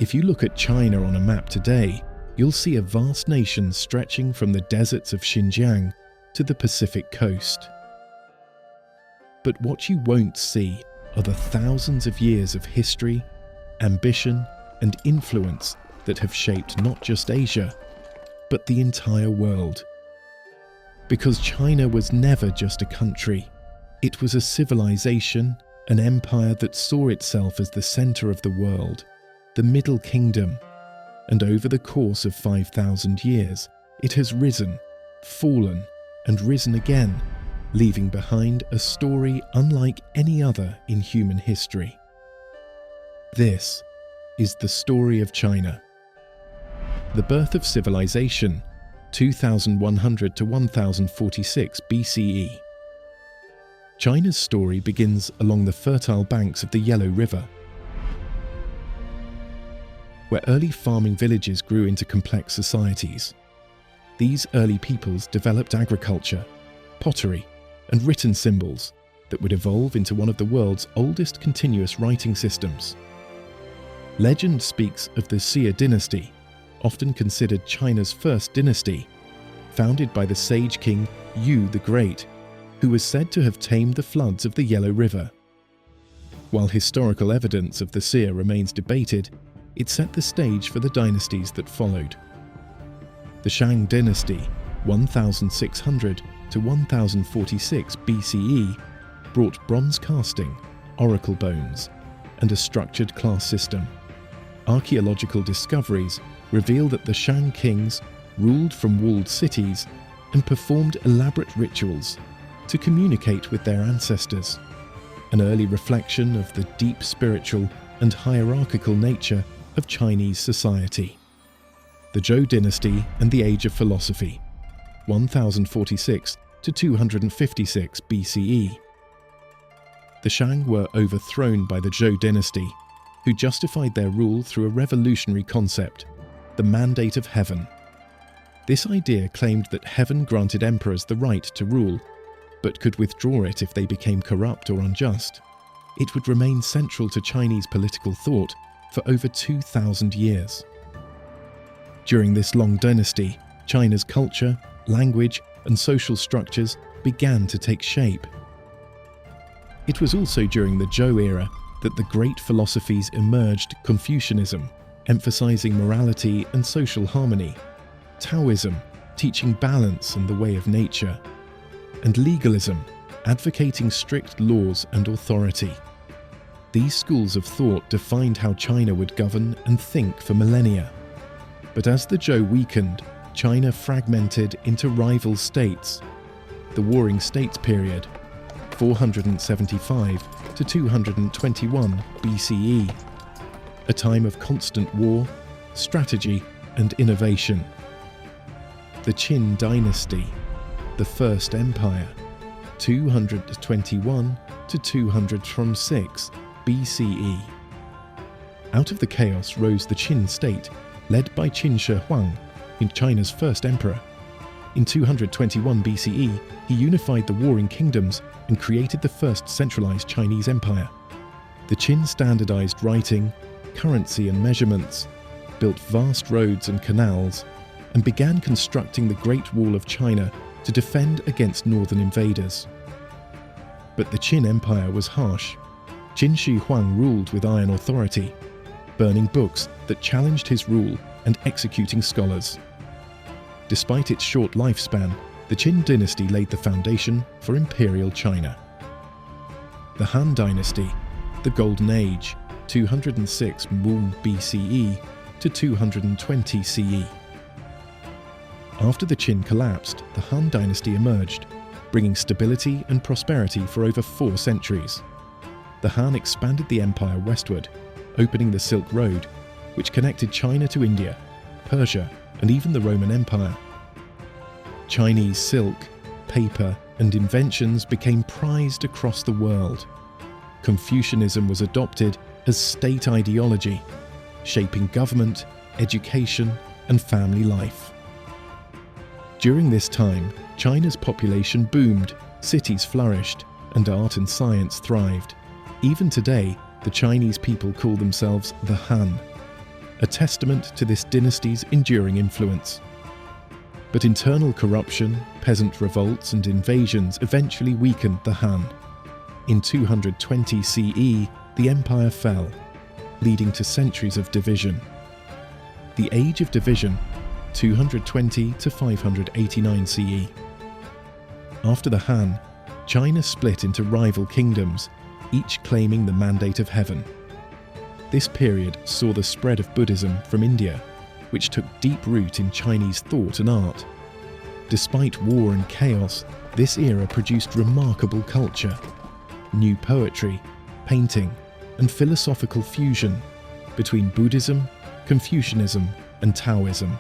If you look at China on a map today, you'll see a vast nation stretching from the deserts of Xinjiang to the Pacific coast. But what you won't see are the thousands of years of history, ambition, and influence that have shaped not just Asia, but the entire world. Because China was never just a country. It was a civilization, an empire that saw itself as the center of the world, the Middle Kingdom. And over the course of 5,000 years, it has risen, fallen, and risen again, leaving behind a story unlike any other in human history. This is the story of China. The birth of civilization, 2100 to 1046 BCE. China's story begins along the fertile banks of the Yellow River, where early farming villages grew into complex societies. These early peoples developed agriculture, pottery, and written symbols that would evolve into one of the world's oldest continuous writing systems. Legend speaks of the Xia dynasty, often considered China's first dynasty, founded by the sage king Yu the Great, who was said to have tamed the floods of the Yellow River. While historical evidence of the Xia remains debated, it set the stage for the dynasties that followed. The Shang dynasty, 1600 to 1046 BCE, brought bronze casting, oracle bones, and a structured class system. Archaeological discoveries reveal that the Shang kings ruled from walled cities and performed elaborate rituals to communicate with their ancestors, an early reflection of the deep spiritual and hierarchical nature of Chinese society. The Zhou dynasty and the Age of Philosophy, 1046 to 256 BCE. The Shang were overthrown by the Zhou dynasty, who justified their rule through a revolutionary concept, the mandate of heaven. This idea claimed that heaven granted emperors the right to rule, but could withdraw it if they became corrupt or unjust. It would remain central to Chinese political thought for over 2,000 years. During this long dynasty, China's culture, language, and social structures began to take shape. It was also during the Zhou era that the great philosophies emerged: Confucianism, emphasizing morality and social harmony; Taoism, teaching balance and the way of nature; and legalism, advocating strict laws and authority. These schools of thought defined how China would govern and think for millennia. But as the Zhou weakened, China fragmented into rival states. The Warring States period, 475 to 221 BCE, a time of constant war, strategy, and innovation. The Qin dynasty, the First Empire, 221 to 206 BCE. Out of the chaos rose the Qin state, led by Qin Shi Huang, China's first emperor. In 221 BCE, he unified the warring kingdoms and created the first centralized Chinese empire. The Qin standardized writing, currency, and measurements, built vast roads and canals, and began constructing the Great Wall of China to defend against northern invaders. But the Qin Empire was harsh. Qin Shi Huang ruled with iron authority, burning books that challenged his rule and executing scholars. Despite its short lifespan, the Qin dynasty laid the foundation for imperial China. The Han dynasty, the Golden Age, 206 Mu BCE to 220 CE. After the Qin collapsed, the Han dynasty emerged, bringing stability and prosperity for over 4 centuries. The Han expanded the empire westward, opening the Silk Road, which connected China to India, Persia, and even the Roman Empire. Chinese silk, paper, and inventions became prized across the world. Confucianism was adopted as state ideology, shaping government, education, and family life. During this time, China's population boomed, cities flourished, and art and science thrived. Even today, the Chinese people call themselves the Han. a testament to this dynasty's enduring influence. But internal corruption, peasant revolts and invasions eventually weakened the Han. In 220 CE, the empire fell, leading to centuries of division. The Age of Division, 220 to 589 CE. After the Han, China split into rival kingdoms, each claiming the mandate of heaven. This period saw the spread of Buddhism from India, which took deep root in Chinese thought and art. Despite war and chaos, this era produced remarkable culture, new poetry, painting, and philosophical fusion between Buddhism, Confucianism, and Taoism.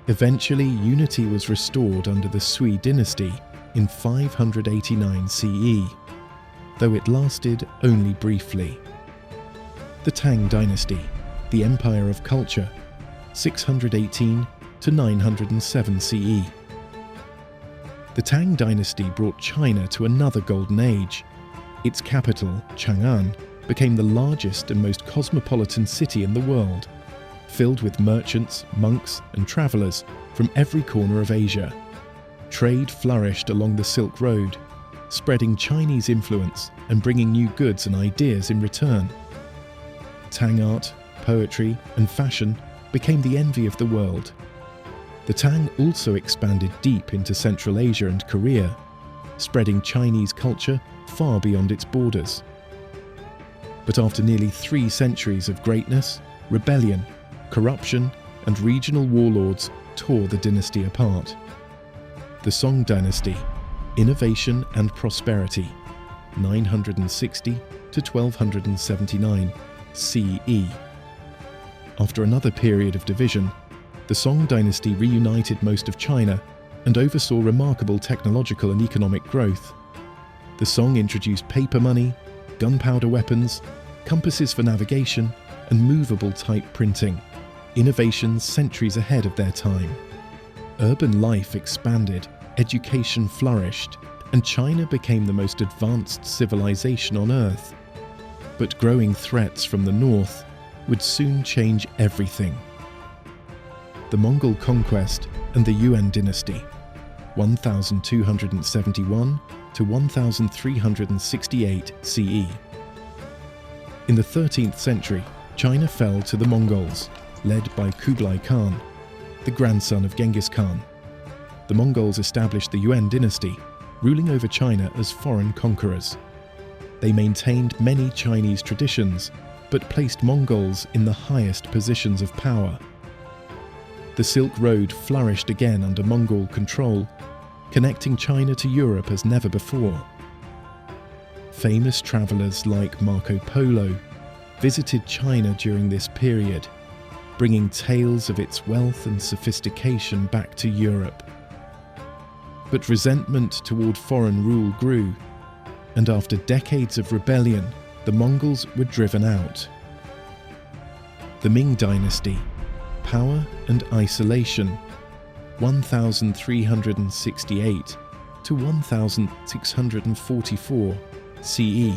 Eventually, unity was restored under the Sui dynasty in 589 CE, though it lasted only briefly. The Tang dynasty, the empire of culture, 618 to 907 CE. The Tang dynasty brought China to another golden age. Its capital, Chang'an, became the largest and most cosmopolitan city in the world, filled with merchants, monks, and travelers from every corner of Asia. Trade flourished along the Silk Road, spreading Chinese influence and bringing new goods and ideas in return. Tang art, poetry, and fashion became the envy of the world. The Tang also expanded deep into Central Asia and Korea, spreading Chinese culture far beyond its borders. But after nearly 3 centuries of greatness, rebellion, corruption, and regional warlords tore the dynasty apart. The Song dynasty, innovation and prosperity, 960 to 1279 CE. After another period of division, the Song dynasty reunited most of China and oversaw remarkable technological and economic growth. The Song introduced paper money, gunpowder weapons, compasses for navigation, and movable type printing, innovations centuries ahead of their time. Urban life expanded, education flourished, and China became the most advanced civilization on Earth. But growing threats from the north would soon change everything. The Mongol conquest and the Yuan dynasty, 1271 to 1368 CE. In the 13th century, China fell to the Mongols, led by Kublai Khan, the grandson of Genghis Khan. The Mongols established the Yuan dynasty, ruling over China as foreign conquerors. They maintained many Chinese traditions, but placed Mongols in the highest positions of power. The Silk Road flourished again under Mongol control, connecting China to Europe as never before. Famous travelers like Marco Polo visited China during this period, bringing tales of its wealth and sophistication back to Europe. But resentment toward foreign rule grew, and after decades of rebellion, the Mongols were driven out. The Ming dynasty, power and isolation, 1368 to 1644 CE.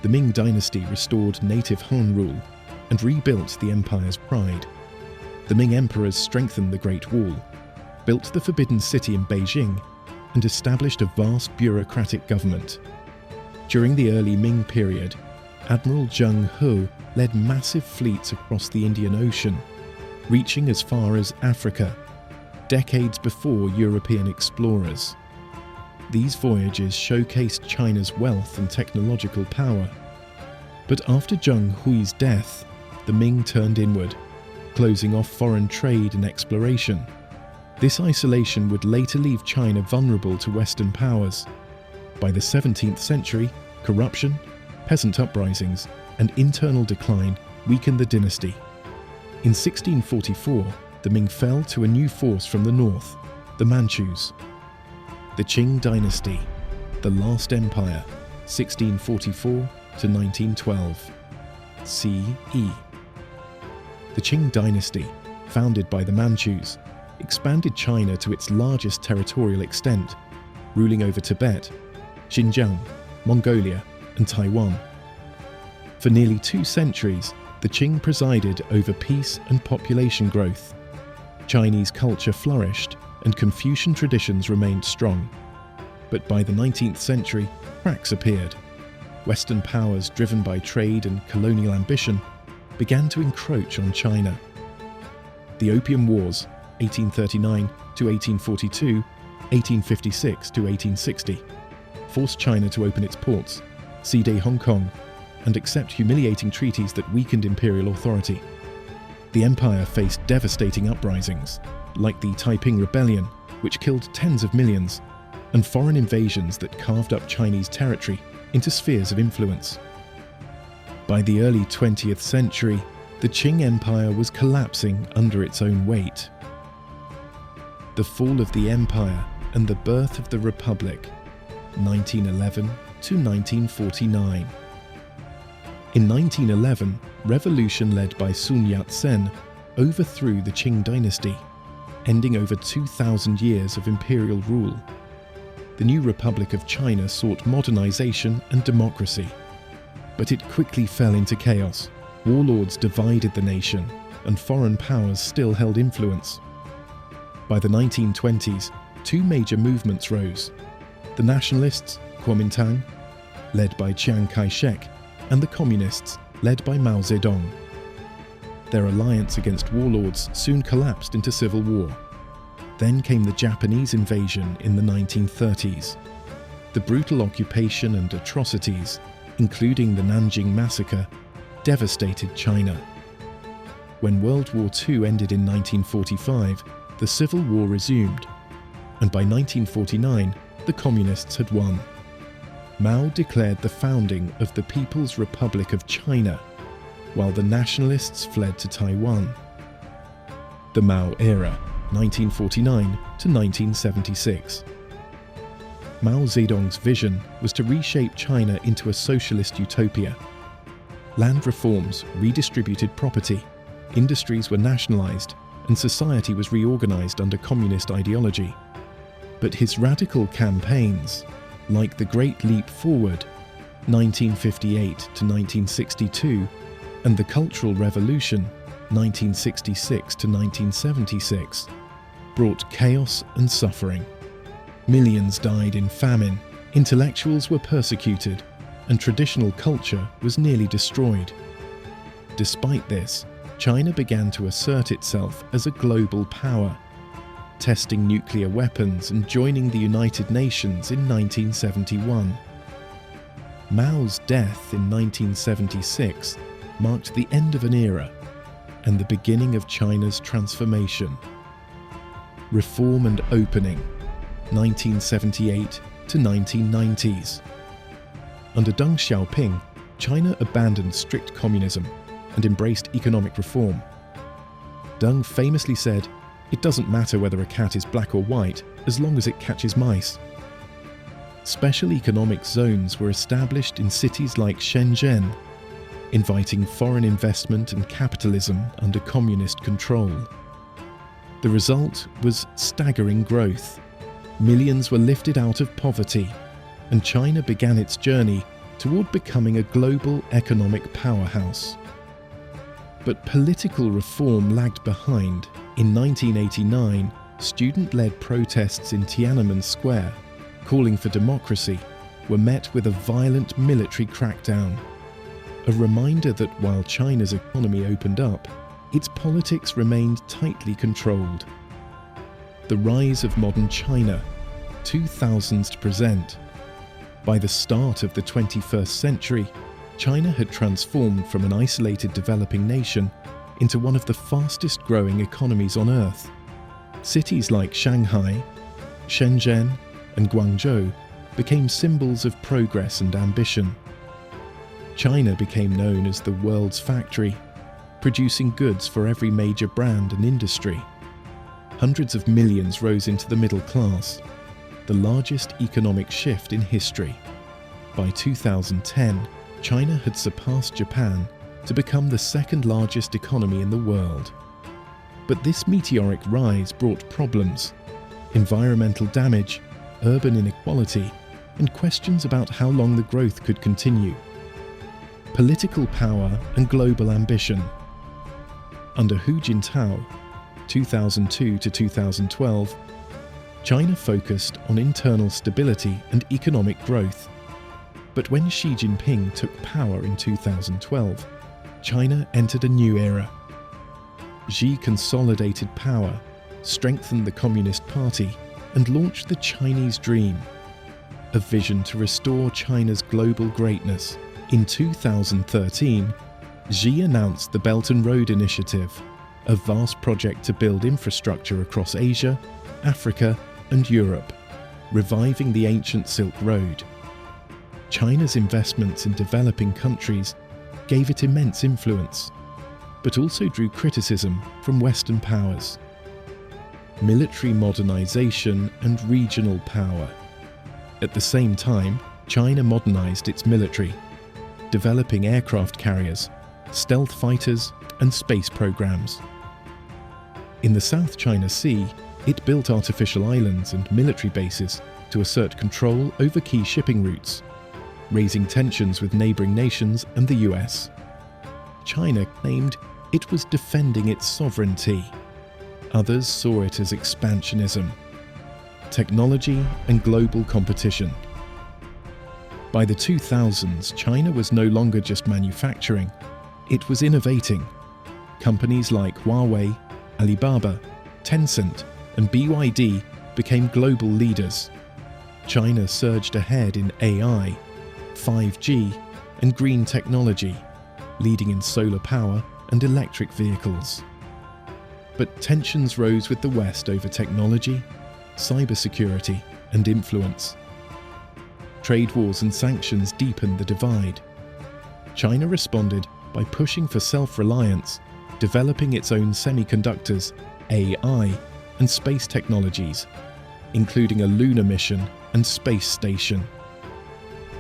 The Ming dynasty restored native Han rule and rebuilt the empire's pride. The Ming emperors strengthened the Great Wall, built the Forbidden City in Beijing, and established a vast bureaucratic government. During the early Ming period, Admiral Zheng He led massive fleets across the Indian Ocean, reaching as far as Africa, decades before European explorers. These voyages showcased China's wealth and technological power. But after Zheng Hui's death, the Ming turned inward, closing off foreign trade and exploration. This isolation would later leave China vulnerable to Western powers. By the 17th century, corruption, peasant uprisings, and internal decline weakened the dynasty. In 1644, the Ming fell to a new force from the north, the Manchus. The Qing dynasty, the last empire, 1644 to 1912 CE. The Qing dynasty, founded by the Manchus, expanded China to its largest territorial extent, ruling over Tibet, Xinjiang, Mongolia, and Taiwan. For nearly 2 centuries, the Qing presided over peace and population growth. Chinese culture flourished and Confucian traditions remained strong. But by the 19th century, cracks appeared. Western powers, driven by trade and colonial ambition, began to encroach on China. The Opium Wars, 1839 to 1842, 1856 to 1860, forced China to open its ports, cede Hong Kong, and accept humiliating treaties that weakened imperial authority. The empire faced devastating uprisings, like the Taiping Rebellion, which killed tens of millions, and foreign invasions that carved up Chinese territory into spheres of influence. By the early 20th century, the Qing Empire was collapsing under its own weight. The fall of the empire and the birth of the Republic, 1911 to 1949. In 1911, revolution led by Sun Yat-sen overthrew the Qing dynasty, ending over 2,000 years of imperial rule. The new Republic of China sought modernization and democracy, but it quickly fell into chaos. Warlords divided the nation, and foreign powers still held influence. By the 1920s, two major movements rose: the nationalists, Kuomintang, led by Chiang Kai-shek, and the communists, led by Mao Zedong. Their alliance against warlords soon collapsed into civil war. Then came the Japanese invasion in the 1930s. The brutal occupation and atrocities, including the Nanjing massacre, devastated China. When World War II ended in 1945, the Civil War resumed, and by 1949, the Communists had won. Mao declared the founding of the People's Republic of China, while the nationalists fled to Taiwan. The Mao era, 1949 to 1976. Mao Zedong's vision was to reshape China into a socialist utopia. Land reforms redistributed property, industries were nationalized, and society was reorganized under communist ideology. But his radical campaigns, like the Great Leap Forward, 1958 to 1962, and the Cultural Revolution, 1966 to 1976, brought chaos and suffering. Millions died in famine, intellectuals were persecuted, and traditional culture was nearly destroyed. Despite this, China began to assert itself as a global power, testing nuclear weapons and joining the United Nations in 1971. Mao's death in 1976 marked the end of an era and the beginning of China's transformation. Reform and opening, 1978 to 1990s. Under Deng Xiaoping, China abandoned strict communism and embraced economic reform. Deng famously said, "It doesn't matter whether a cat is black or white, as long as it catches mice." Special economic zones were established in cities like Shenzhen, inviting foreign investment and capitalism under communist control. The result was staggering growth. Millions were lifted out of poverty, and China began its journey toward becoming a global economic powerhouse. But political reform lagged behind. In 1989, student-led protests in Tiananmen Square, calling for democracy, were met with a violent military crackdown. A reminder that while China's economy opened up, its politics remained tightly controlled. The rise of modern China, 2000s to present. By the start of the 21st century, China had transformed from an isolated developing nation into one of the fastest growing economies on Earth. Cities like Shanghai, Shenzhen, and Guangzhou became symbols of progress and ambition. China became known as the world's factory, producing goods for every major brand and industry. Hundreds of millions rose into the middle class, the largest economic shift in history. By 2010, China had surpassed Japan to become the second largest economy in the world. But this meteoric rise brought problems: environmental damage, urban inequality, and questions about how long the growth could continue. political power and global ambition. Under Hu Jintao, 2002 to 2012, China focused on internal stability and economic growth. But when Xi Jinping took power in 2012, China entered a new era. Xi consolidated power, strengthened the Communist Party, and launched the Chinese Dream, a vision to restore China's global greatness. In 2013, Xi announced the Belt and Road Initiative, a vast project to build infrastructure across Asia, Africa, and Europe, reviving the ancient Silk Road. China's investments in developing countries gave it immense influence, but also drew criticism from Western powers. Military modernization and regional power. At the same time, China modernized its military, developing aircraft carriers, stealth fighters, and space programs. In the South China Sea, it built artificial islands and military bases to assert control over key shipping routes, raising tensions with neighboring nations and the US. China claimed it was defending its sovereignty. Others saw it as expansionism, technology, and global competition. By the 2000s, China was no longer just manufacturing, it was innovating. Companies like Huawei, Alibaba, Tencent, and BYD became global leaders. China surged ahead in AI, 5G, and green technology, leading in solar power and electric vehicles. But tensions rose with the West over technology, cybersecurity, and influence. Trade wars and sanctions deepened the divide. China responded by pushing for self-reliance, developing its own semiconductors, AI, and space technologies, including a lunar mission and space station.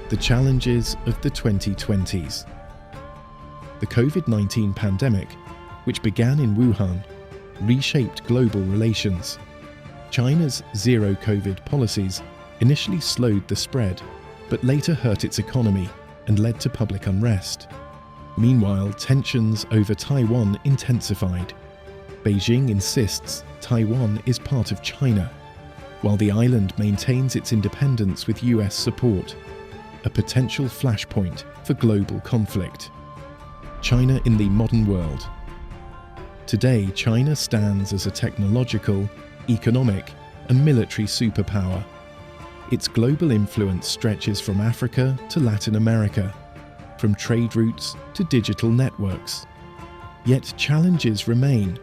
The challenges of the 2020s. The COVID-19 pandemic, which began in Wuhan, reshaped global relations. China's zero-COVID policies initially slowed the spread, but later hurt its economy and led to public unrest. Meanwhile, tensions over Taiwan intensified. Beijing insists Taiwan is part of China, while the island maintains its independence with US support, a potential flashpoint for global conflict. China in the modern world. Today, China stands as a technological, economic, and military superpower. Its global influence stretches from Africa to Latin America, from trade routes to digital networks. Yet challenges remain: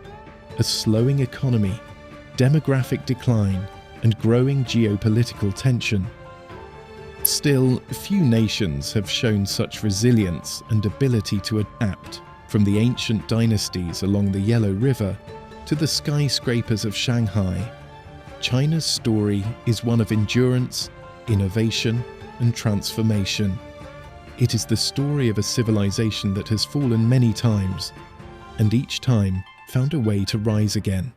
a slowing economy, demographic decline, and growing geopolitical tension. Still, few nations have shown such resilience and ability to adapt, from the ancient dynasties along the Yellow River to the skyscrapers of Shanghai. China's story is one of endurance, innovation, and transformation. It is the story of a civilization that has fallen many times, and each time found a way to rise again.